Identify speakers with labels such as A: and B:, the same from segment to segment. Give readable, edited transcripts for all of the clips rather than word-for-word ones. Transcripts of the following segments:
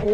A: I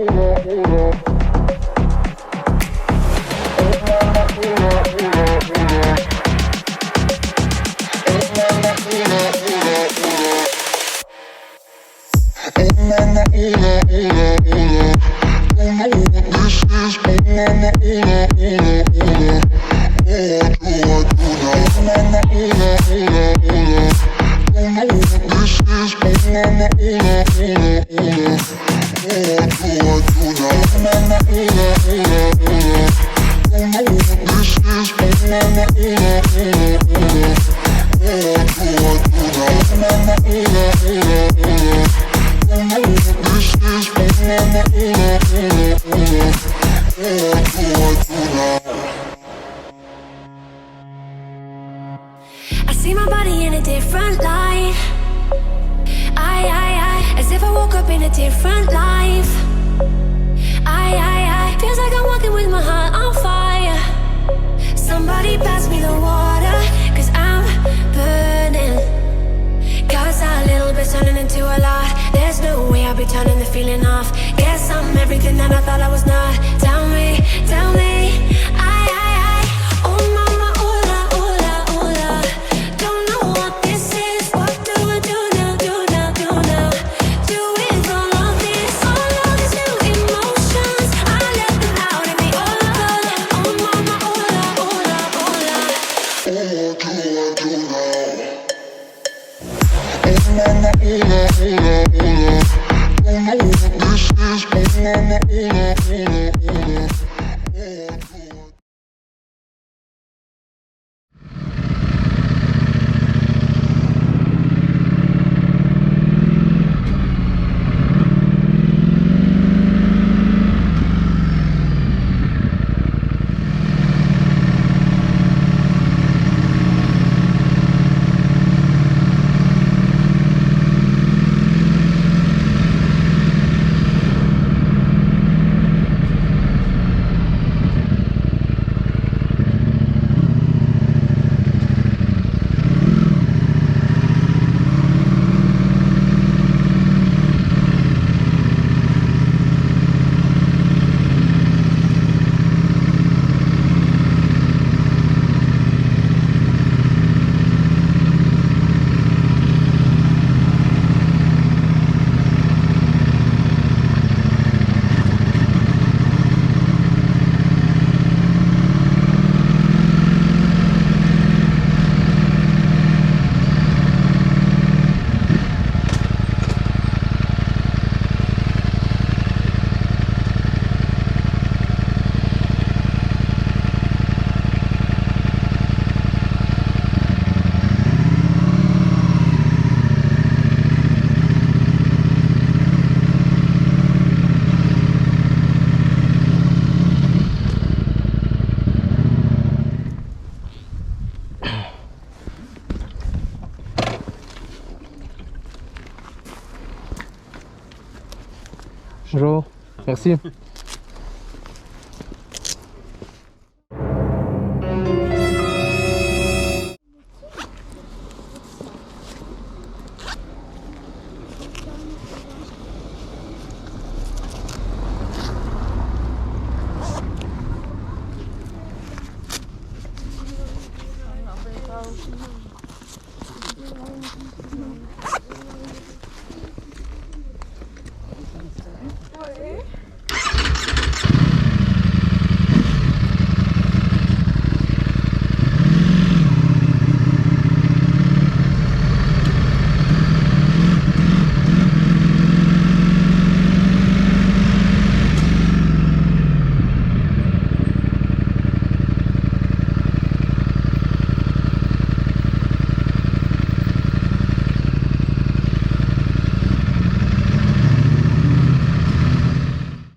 A: see my body in a different light. As if I woke up in a different life. Feels like I'm walking with my heart on fire. Somebody pass me the water, cause I'm burning. Cause a little bit turning into a lot. There's no way I'll be turning the feeling off. Guess I'm everything that I thought I was not. Tell me, oh mama, ooh la, ooh la, ooh la. Don't know what this is. What do I do now, do now, do now? Do with all of this, all of these new emotions. I let them out in me, oh la, oh mama, ooh la, ooh la, ooh la.
B: What do I do now? Oh mama, ooh la, ooh la, ooh la. Don't know what this is. Oh mama, ooh la, ooh la, ooh la.
C: Bonjour, merci.